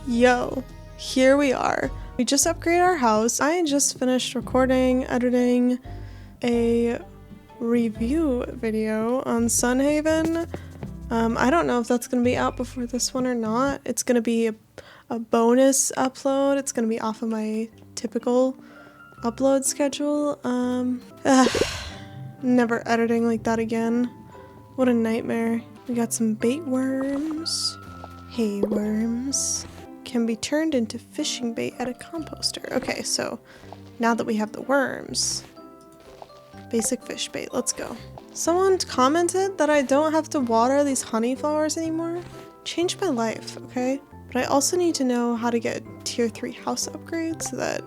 Yo, here we are. We just upgraded our house. I just finished recording, editing a review video on Sunhaven. I don't know if that's going to be out before this one or not. It's going to be a bonus upload. It's going to be off of my typical upload schedule. Never editing like that again. What a nightmare. We got some bait worms. Hay worms. Can be turned into fishing bait at a composter. Okay, so now that we have the worms, basic fish bait, let's go. Someone commented that I don't have to water these honey flowers anymore. Changed my life, okay? But I also need to know how to get tier 3 house upgrades so that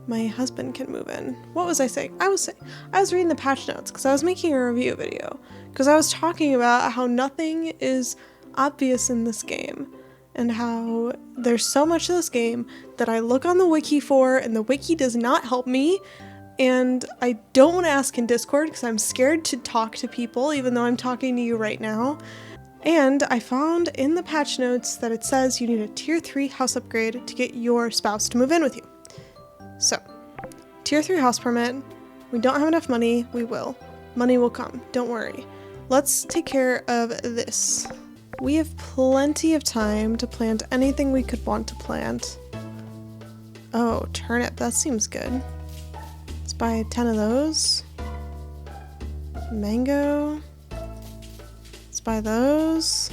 my husband can move in. What was I saying? I was reading the patch notes because I was making a review video. Because I was talking about how nothing is obvious in this game. And how there's so much of this game that I look on the wiki for and the wiki does not help me. And I don't want to ask in Discord because I'm scared to talk to people even though I'm talking to you right now. And I found in the patch notes that it says you need a tier 3 house upgrade to get your spouse to move in with you. So, tier 3 house permit. We don't have enough money. We will. Money will come. Don't worry. Let's take care of this. We have plenty of time to plant anything we could want to plant. Oh, turnip. That seems good. Let's buy 10 of those. Mango. Let's buy those.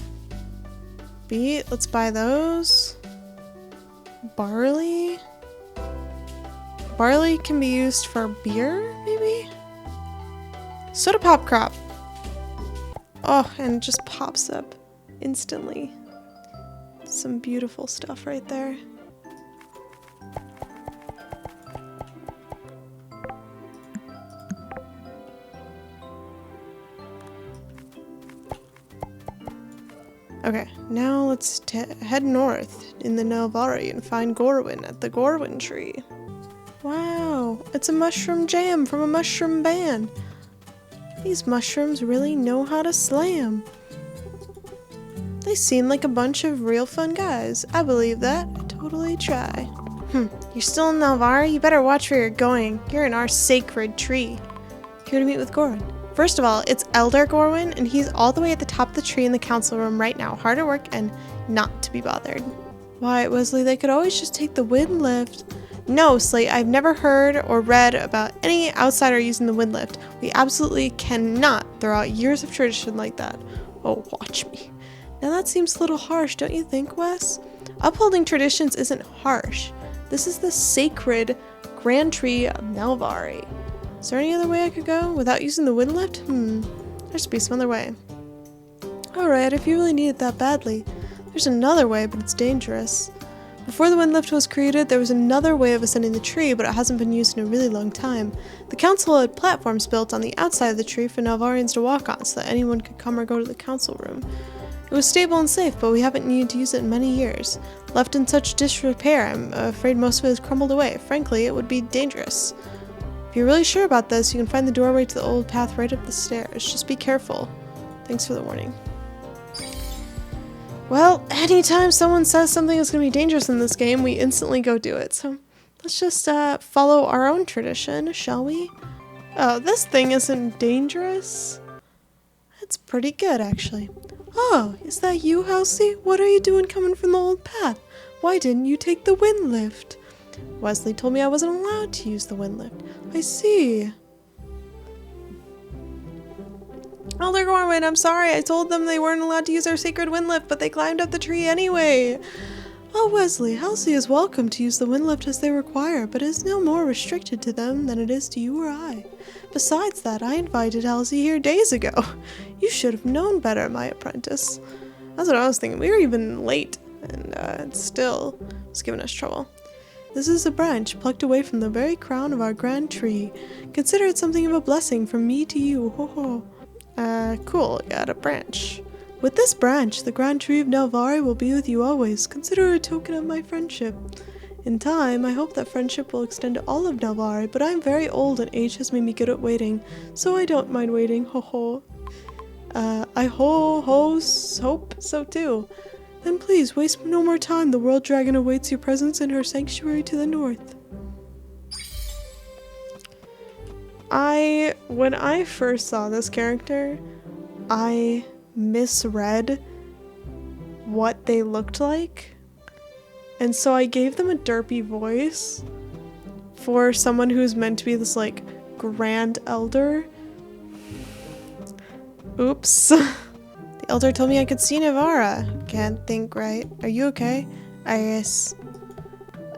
Beet. Let's buy those. Barley. Barley can be used for beer, maybe? Soda pop crop. Oh, and it just pops up instantly. Some beautiful stuff right there. Okay, now let's head north in the Nel'vari and find Gorwin at the Gorwin tree. Wow, it's a mushroom jam from a mushroom band. These mushrooms really know how to slam. They seem like a bunch of real fun guys. I believe that. Totally try. You're still in Nel'vari? You better watch where you're going. You're in our sacred tree. Here to meet with Gorwin. First of all, it's Elder Gorwin, and he's all the way at the top of the tree in the council room right now. Hard at work and not to be bothered. Why, Wesley, they could always just take the wind lift. No, Slate, I've never heard or read about any outsider using the wind lift. We absolutely cannot throw out years of tradition like that. Oh, watch me. Now that seems a little harsh, don't you think, Wes? Upholding traditions isn't harsh. This is the sacred Grand Tree of Nel'vari. Is there any other way I could go without using the wind lift? There should be some other way. Alright, if you really need it that badly. There's another way, but it's dangerous. Before the wind lift was created, there was another way of ascending the tree, but it hasn't been used in a really long time. The council had platforms built on the outside of the tree for Nel'varians to walk on so that anyone could come or go to the council room. It was stable and safe, but we haven't needed to use it in many years. Left in such disrepair, I'm afraid most of it has crumbled away. Frankly, it would be dangerous. If you're really sure about this, you can find the doorway to the old path right up the stairs. Just be careful. Thanks for the warning. Well, anytime someone says something is going to be dangerous in this game, we instantly go do it. So let's just follow our own tradition, shall we? Oh, this thing isn't dangerous. It's pretty good, actually. Oh, is that you, Halsey? What are you doing coming from the old path? Why didn't you take the wind lift? Wesley told me I wasn't allowed to use the wind lift. I see. Elder Gorwin, I'm sorry. I told them they weren't allowed to use our sacred wind lift, but they climbed up the tree anyway. Oh, Wesley, Halsey is welcome to use the wind lift as they require, but it is no more restricted to them than it is to you or I. Besides that, I invited Halsey here days ago. You should have known better, my apprentice. That's what I was thinking. We were even late, and it still was giving us trouble. This is a branch plucked away from the very crown of our grand tree. Consider it something of a blessing from me to you. Ho ho. Cool. Got a branch. With this branch, the Grand Tree of Nel'vari will be with you always. Consider it a token of my friendship. In time, I hope that friendship will extend to all of Nel'vari, but I'm very old and age has made me good at waiting, so I don't mind waiting. Ho ho. I hope so too. Then please, waste no more time. The world dragon awaits your presence in her sanctuary to the north. When I first saw this character, I misread what they looked like. And so I gave them a derpy voice for someone who's meant to be this, like, grand elder. Oops. The elder told me I could see Nel'vari. Can't think right. Are you okay? Iris.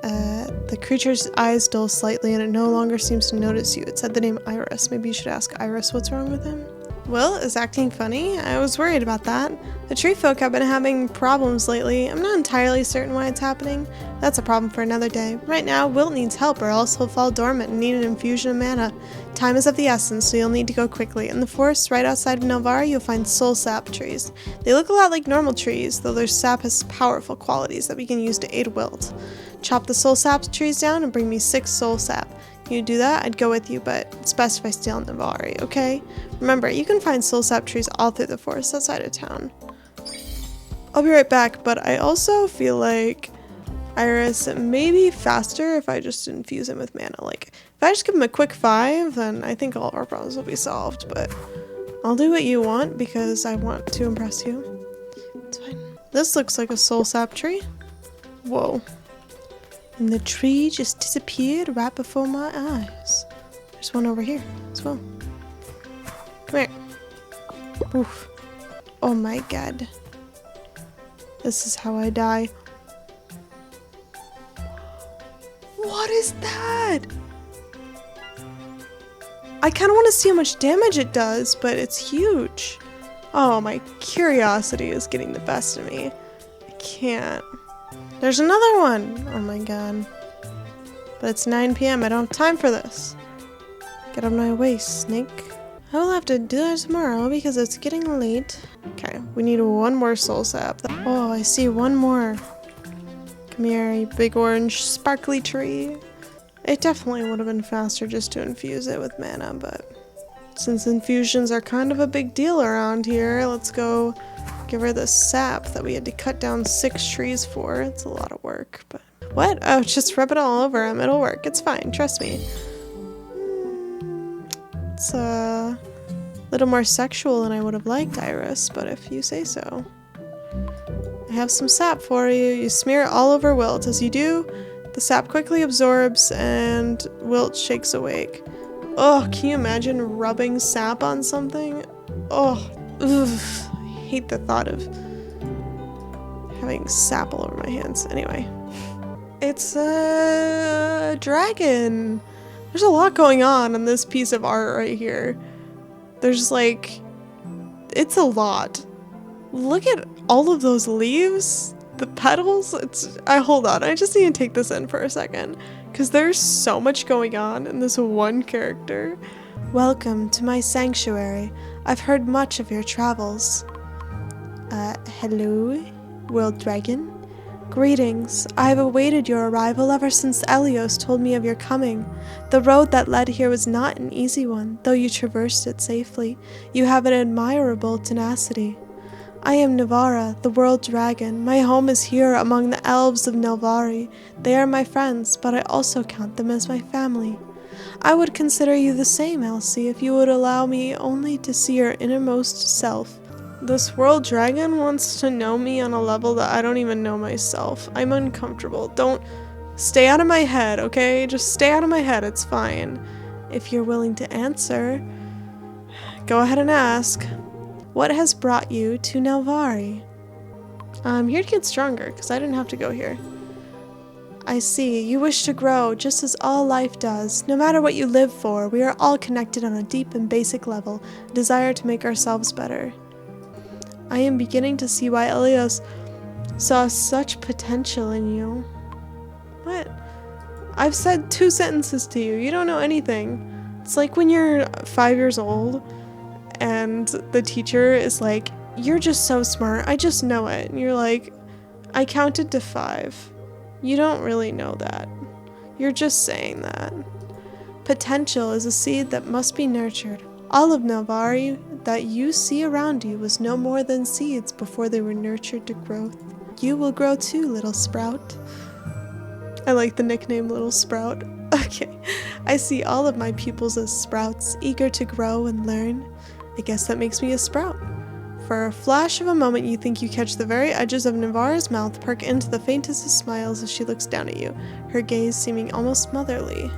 The creature's eyes dull slightly and it no longer seems to notice you. It said the name Iris. Maybe you should ask Iris what's wrong with him. Will is acting funny. I was worried about that. The tree folk have been having problems lately. I'm not entirely certain why it's happening. That's a problem for another day. Right now, Wilt needs help or else he'll fall dormant and need an infusion of mana. Time is of the essence, so you'll need to go quickly. In the forest right outside of Nel'vari, you'll find soul sap trees. They look a lot like normal trees, though their sap has powerful qualities that we can use to aid Wilt. Chop the soul sap trees down and bring me 6 soul sap. You do that, I'd go with you, but it's best if I stay on Nel'vari, okay? Remember, you can find soul sap trees all through the forest outside of town. I'll be right back, but I also feel like Iris may be faster if I just infuse him with mana. Like, if I just give him a quick 5, then I think all of our problems will be solved, but I'll do what you want because I want to impress you. It's fine. This looks like a soul sap tree. Whoa. And the tree just disappeared right before my eyes. There's one over here as well. Come here. Oof. Oh my god. This is how I die. What is that? I kind of want to see how much damage it does, but it's huge. Oh, my curiosity is getting the best of me. I can't. There's another one! Oh my god. But it's 9 PM, I don't have time for this. Get out of my way, snake. I will have to do that tomorrow because it's getting late. Okay, we need one more soul sap. Oh, I see one more. Come here, you big orange sparkly tree. It definitely would have been faster just to infuse it with mana, but since infusions are kind of a big deal around here, let's go give her the sap that we had to cut down 6 trees for. It's a lot of work, but... What? Oh, just rub it all over him. It'll work. It's fine. Trust me. It's a little more sexual than I would have liked, Iris, but if you say so. I have some sap for you. You smear it all over Wilt. As you do, the sap quickly absorbs and Wilt shakes awake. Oh, can you imagine rubbing sap on something? Oh, oof. I hate the thought of having sap all over my hands. Anyway, it's a dragon. There's a lot going on in this piece of art right here. There's like, it's a lot. Look at all of those leaves, the petals. Hold on, I just need to take this in for a second because there's so much going on in this one character. Welcome to my sanctuary. I've heard much of your travels. Hello, world dragon. Greetings. I have awaited your arrival ever since Elios told me of your coming. The road that led here was not an easy one, though you traversed it safely. You have an admirable tenacity. I am Nel'vari, the world dragon. My home is here among the elves of Nel'vari. They are my friends, but I also count them as my family. I would consider you the same, Elsie, if you would allow me only to see your innermost self. This world dragon wants to know me on a level that I don't even know myself. I'm uncomfortable. Don't stay out of my head, okay? Just stay out of my head, it's fine. If you're willing to answer, go ahead and ask. What has brought you to Nel'vari? I'm here to get stronger, because I didn't have to go here. I see. You wish to grow, just as all life does. No matter what you live for, we are all connected on a deep and basic level, a desire to make ourselves better. I am beginning to see why Elios saw such potential in you. What? I've said 2 sentences to you. You don't know anything. It's like when you're 5 years old and the teacher is like, you're just so smart. I just know it. And you're like, I counted to 5. You don't really know that. You're just saying that. Potential is a seed that must be nurtured. All of Nel'vari that you see around you was no more than seeds before they were nurtured to growth. You will grow too, little sprout. I like the nickname Little Sprout. Okay, I see all of my pupils as sprouts, eager to grow and learn. I guess that makes me a sprout. For a flash of a moment you think you catch the very edges of Nel'vari's mouth perk into the faintest of smiles as she looks down at you, her gaze seeming almost motherly.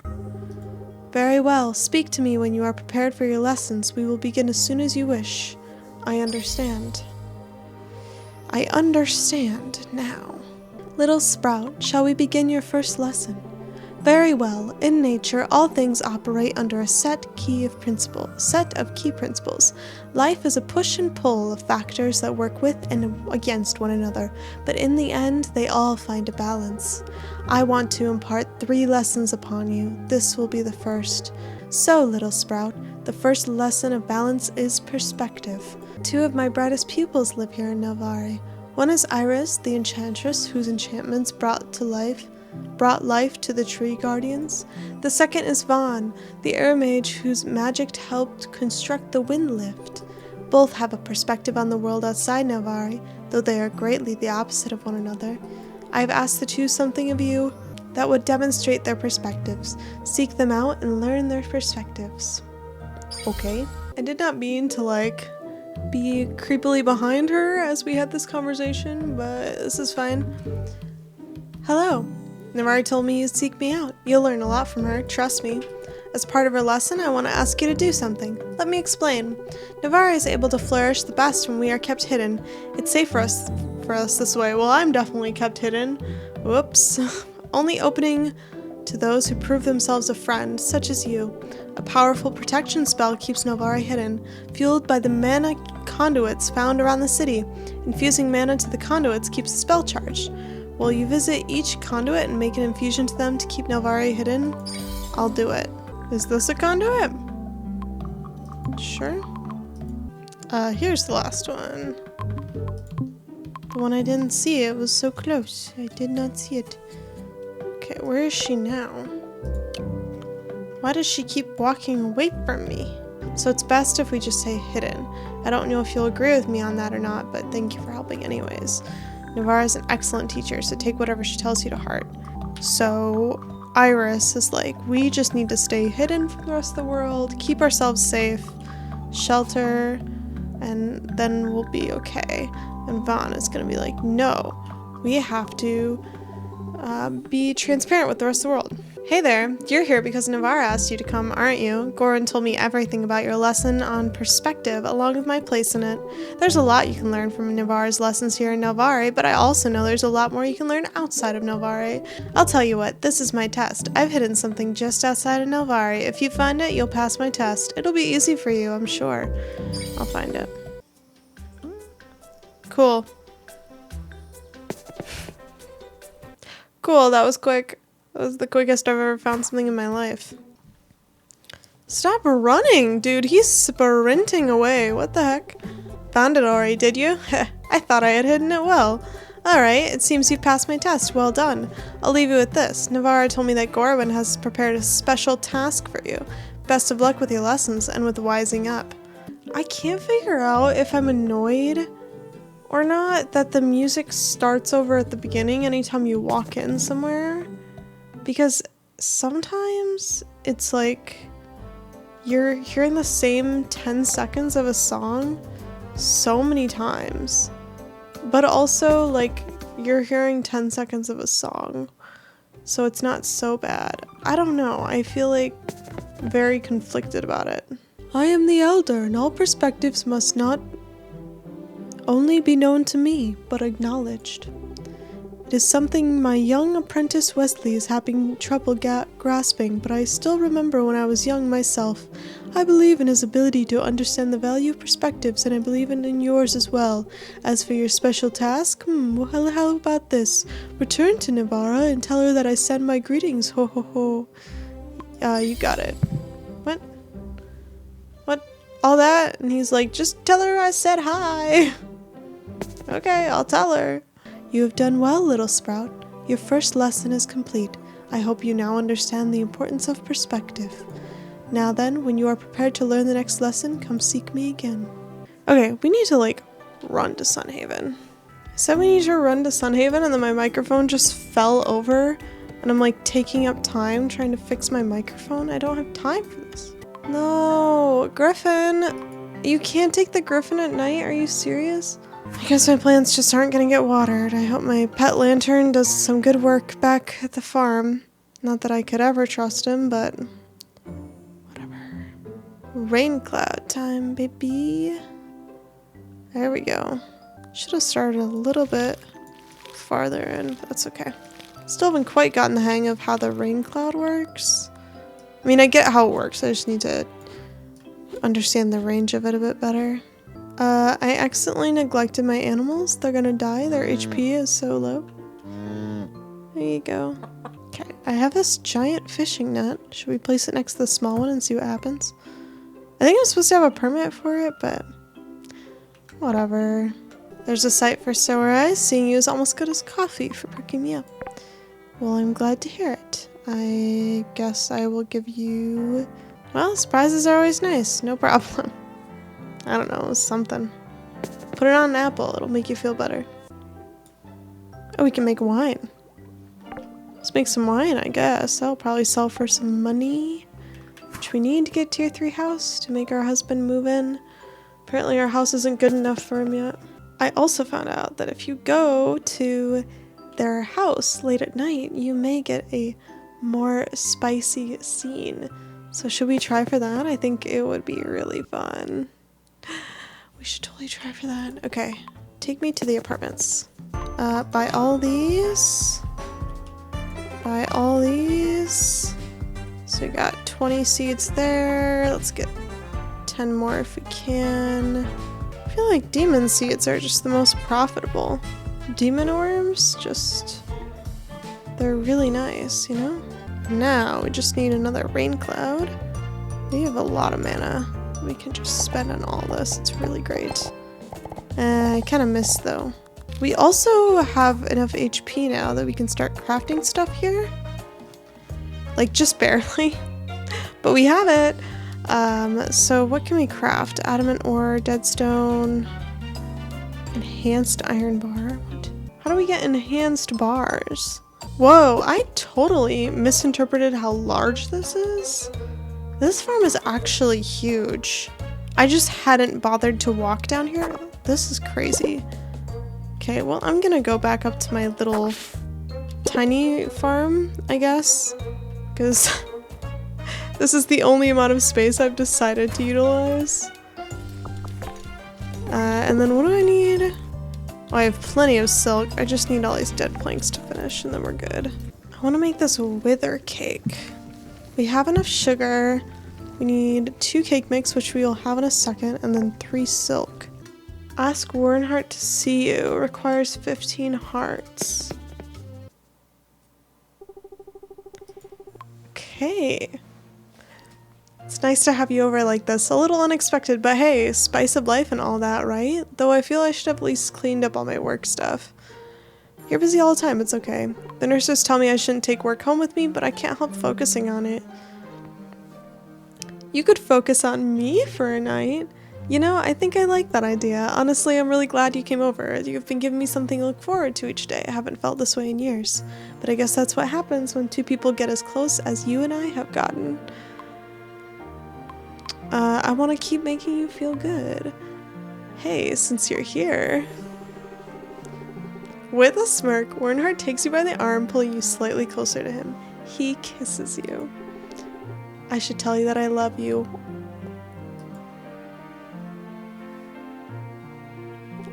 Very well, speak to me when you are prepared for your lessons. We will begin as soon as you wish. I understand. I understand now. Little sprout, shall we begin your first lesson? Very well. In nature, all things operate under a set of key principles. Life is a push and pull of factors that work with and against one another, but in the end, they all find a balance. I want to impart 3 lessons upon you. This will be the first. So, little sprout, the first lesson of balance is perspective. 2 of my brightest pupils live here in Nel'vari. One is Iris, the enchantress whose enchantments brought life to the tree guardians. The second is Vaughn, the air mage whose magic helped construct the wind lift. Both have a perspective on the world outside Nel'vari, though they are greatly the opposite of one another. I have asked the 2 something of you that would demonstrate their perspectives. Seek them out and learn their perspectives. Okay. I did not mean to be creepily behind her as we had this conversation, but this is fine. Hello. Nel'vari told me you'd seek me out. You'll learn a lot from her, trust me. As part of her lesson, I want to ask you to do something. Let me explain. Nel'vari is able to flourish the best when we are kept hidden. It's safe for us this way. Well, I'm definitely kept hidden. Whoops. Only opening to those who prove themselves a friend, such as you. A powerful protection spell keeps Nel'vari hidden, fueled by the mana conduits found around the city. Infusing mana to the conduits keeps the spell charged. Will you visit each conduit and make an infusion to them to keep Nel'vari hidden? I'll do it. Is this a conduit? Sure. Here's the last one. The one I didn't see, it was so close. I did not see it. Okay, where is she now? Why does she keep walking away from me? So it's best if we just stay hidden. I don't know if you'll agree with me on that or not, but thank you for helping anyways. Nel'vari is an excellent teacher, so take whatever she tells you to heart. So Iris is like, we just need to stay hidden from the rest of the world, keep ourselves safe, shelter, and then we'll be okay. And Vaughn is gonna be like, no, we have to be transparent with the rest of the world. Hey there, you're here because Nel'vari asked you to come, aren't you? Goran told me everything about your lesson on perspective, along with my place in it. There's a lot you can learn from Nel'vari's lessons here in Nel'vari, but I also know there's a lot more you can learn outside of Nel'vari. I'll tell you what, this is my test. I've hidden something just outside of Nel'vari. If you find it, you'll pass my test. It'll be easy for you, I'm sure. I'll find it. Cool. Cool, that was quick. That was the quickest I've ever found something in my life. Stop running, dude. He's sprinting away. What the heck? Found it already, did you? I thought I had hidden it well. Alright, it seems you've passed my test. Well done. I'll leave you with this. Nel'vari told me that Gorwin has prepared a special task for you. Best of luck with your lessons and with wising up. I can't figure out if I'm annoyed or not that the music starts over at the beginning anytime you walk in somewhere. Because sometimes it's like you're hearing the same 10 seconds of a song so many times. But also, like, you're hearing 10 seconds of a song. So it's not so bad. I don't know. I feel like very conflicted about it. I am the elder, and all perspectives must not only be known to me, but acknowledged. It is something my young apprentice Wesley is having trouble grasping, but I still remember when I was young myself. I believe in his ability to understand the value of perspectives, and I believe in yours as well. As for your special task, well, how about this? Return to Nel'vari and tell her that I send my greetings, ho ho ho. You got it. What? What? All that? And he's like, just tell her I said hi. Okay, I'll tell her. You have done well, little sprout. Your first lesson is complete. I hope you now understand the importance of perspective. Now then, when you are prepared to learn the next lesson, come seek me again. Okay, we need to, like, run to Sunhaven. So we need to run to Sunhaven and then my microphone just fell over and I'm like taking up time trying to fix my microphone. I don't have time for this. No, Griffin, you can't take the Griffin at night. Are you serious? I guess my plants just aren't gonna get watered. I hope my pet lantern does some good work back at the farm. Not that I could ever trust him, but whatever. Rain cloud time, baby. There we go. Should have started a little bit farther in, but that's okay. Still haven't quite gotten the hang of how the rain cloud works. I mean, I get how it works. I just need to understand the range of it a bit better. I accidentally neglected my animals. They're gonna die. Their HP is so low. There you go. Okay, I have this giant fishing net. Should we place it next to the small one and see what happens? I think I'm supposed to have a permit for it, but whatever. There's a sight for sore eyes. Seeing you is almost good as coffee for perking me up. Well, I'm glad to hear it. I guess I will give you... Well, surprises are always nice. No problem. I don't know, something. Put it on an apple. It'll make you feel better. Oh, we can make wine. Let's make some wine, I guess. That'll probably sell for some money, which we need to get tier 3 house to make our husband move in. Apparently our house isn't good enough for him yet. I also found out that if you go to their house late at night, you may get a more spicy scene. So should we try for that? I think it would be really fun. We should totally try for that. Okay, take me to the apartments. Buy all these. Buy all these. So we got 20 seeds there. Let's get 10 more if we can. I feel like demon seeds are just the most profitable. Demon orbs, they're really nice, you know? Now we just need another rain cloud. We have a lot of mana. We can just spend on all this. It's really great. I kind of miss though. We also have enough HP now that we can start crafting stuff here. Like just barely, but we have it. So what can we craft? Adamant ore, deadstone, enhanced iron bar. What? How do we get enhanced bars? Whoa, I totally misinterpreted how large this is. This farm is actually huge. I just hadn't bothered to walk down here. This is crazy. Okay, well, I'm gonna go back up to my little tiny farm, I guess, because this is the only amount of space I've decided to utilize. And then what do I need? Oh, I have plenty of silk. I just need all these dead planks to finish, and then we're good. I want to make this wither cake. We have enough sugar. We need 2 cake mix, which we will have in a second, and then 3 silk. Ask Warrenheart to see you. Requires 15 hearts. Okay. It's nice to have you over like this. A little unexpected, but hey, spice of life and all that, right? Though I feel I should have at least cleaned up all my work stuff. You're busy all the time, it's okay. The nurses tell me I shouldn't take work home with me, but I can't help focusing on it. You could focus on me for a night. You know, I think I like that idea. Honestly, I'm really glad you came over. You've been giving me something to look forward to each day. I haven't felt this way in years. But I guess that's what happens when 2 people get as close as you and I have gotten. I want to keep making you feel good. Hey, since you're here. With a smirk, Warrenheart takes you by the arm, pulling you slightly closer to him. He kisses you. I should tell you that I love you.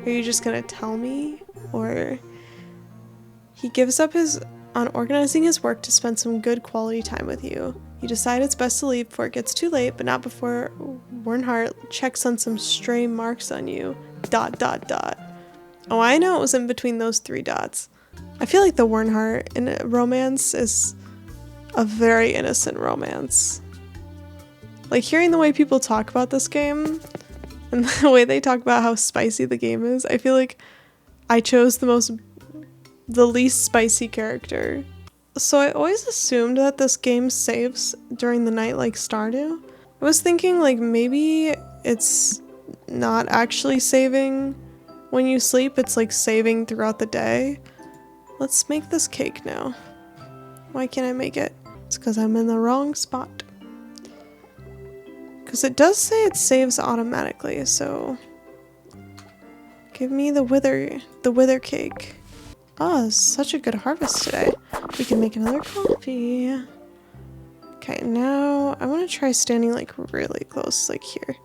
Are you just gonna tell me? Or... He gives up on organizing his work to spend some good quality time with you. You decide it's best to leave before it gets too late, but not before Warrenheart checks on some stray marks on you. ... Oh, I know it was in between those 3 dots. I feel like the Warrenheart in a romance is a very innocent romance. Like, hearing the way people talk about this game, and the way they talk about how spicy the game is, I feel like I chose the least spicy character. So I always assumed that this game saves during the night like Stardew. I was thinking like maybe it's not actually saving when you sleep, it's like saving throughout the day. Let's make this cake now. Why can't I make it? It's because I'm in the wrong spot. Because it does say it saves automatically, so give me the wither cake. Oh, such a good harvest today. We can make another coffee. Okay, now I want to try standing like really close, like here.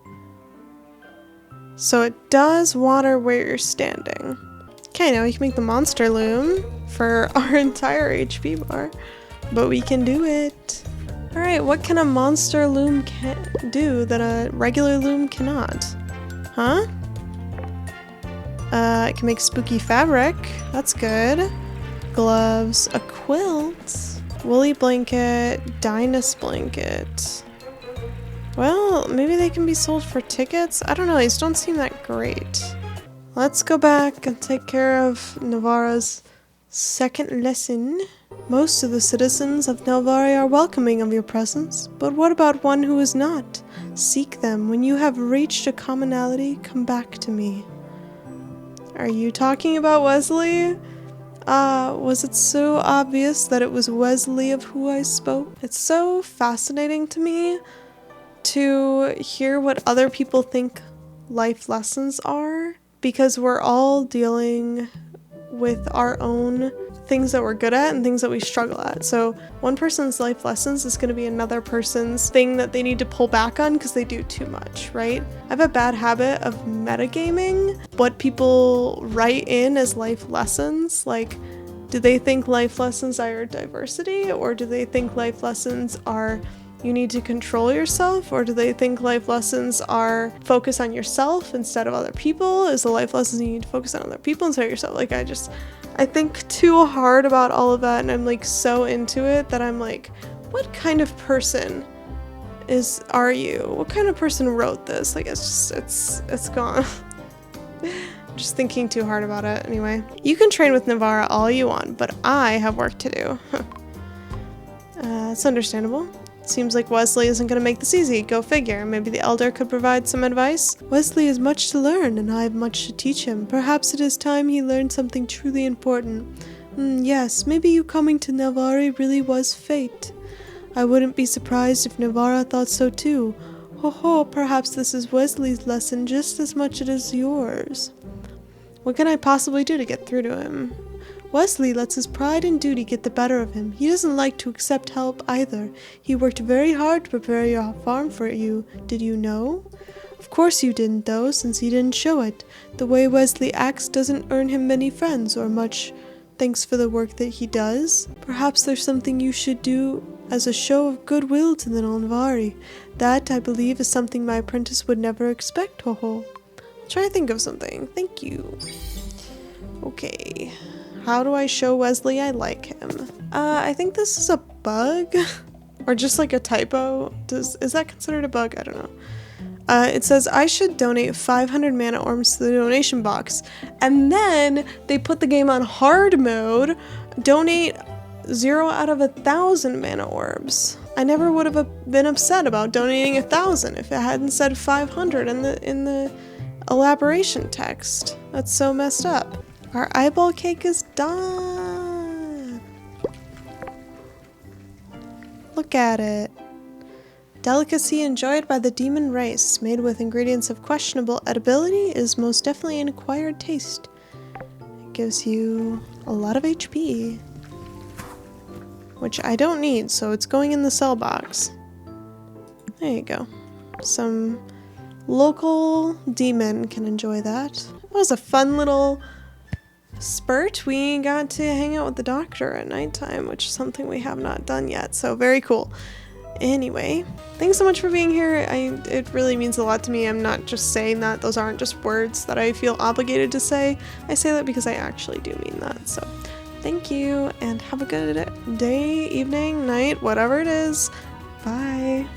So it does water where you're standing. Okay, now we can make the monster loom for our entire HP bar, but we can do it. All right, what can a monster loom do that a regular loom cannot? Huh? It can make spooky fabric. That's good. Gloves, a quilt, woolly blanket, Dynus blanket. Well, maybe they can be sold for tickets? I don't know, these don't seem that great. Let's go back and take care of Nel'vari's second lesson. Most of the citizens of Nel'vari are welcoming of your presence, but what about one who is not? Seek them. When you have reached a commonality, come back to me. Are you talking about Wesley? Was it so obvious that it was Wesley of who I spoke? It's so fascinating to me to hear what other people think life lessons are, because we're all dealing with our own things that we're good at and things that we struggle at. So one person's life lessons is going to be another person's thing that they need to pull back on because they do too much, right? I have a bad habit of metagaming what people write in as life lessons. Like, do they think life lessons are diversity, or do they think life lessons are you need to control yourself, or do they think life lessons are focus on yourself instead of other people? Is the life lessons you need to focus on other people instead of yourself? Like, I think too hard about all of that, and I'm like so into it that I'm like, what kind of person are you? What kind of person wrote this? Like, it's gone. I'm just thinking too hard about it. Anyway, you can train with Nel'vari all you want, but I have work to do. It's understandable. Seems like Wesley isn't going to make this easy. Go figure. Maybe the elder could provide some advice. Wesley has much to learn, and I have much to teach him. Perhaps it is time he learned something truly important. Yes, maybe you coming to Nel'vari really was fate. I wouldn't be surprised if Nel'vari thought so too. Ho, perhaps this is Wesley's lesson just as much as it is yours. What can I possibly do to get through to him? Wesley lets his pride and duty get the better of him. He doesn't like to accept help either. He worked very hard to prepare your farm for you. Did you know? Of course you didn't, though, since he didn't show it. The way Wesley acts doesn't earn him many friends or much thanks for the work that he does. Perhaps there's something you should do as a show of goodwill to the Nel'vari. That, I believe, is something my apprentice would never expect, Ho-ho. I'll try to think of something. Thank you. Okay. How do I show Wesley I like him? I think this is a bug or just like a typo. Is that considered a bug? I don't know. It says I should donate 500 mana orbs to the donation box. And then they put the game on hard mode. Donate 0 out of 1,000 mana orbs. I never would have been upset about donating 1,000 if it hadn't said 500 in the elaboration text. That's so messed up. Our eyeball cake is done. Look at it. Delicacy enjoyed by the demon race, made with ingredients of questionable edibility, is most definitely an acquired taste. It gives you a lot of HP, which I don't need, so it's going in the sell box. There you go. Some local demon can enjoy that. That was a fun little spurt. We got to hang out with the doctor at nighttime, which is something we have not done yet, so very cool. Anyway, thanks so much for being here. It really means a lot to me. I'm not just saying that. Those aren't just words that I feel obligated to say. I say that because I actually do mean that. So thank you, and have a good day, evening, night, whatever it is. Bye.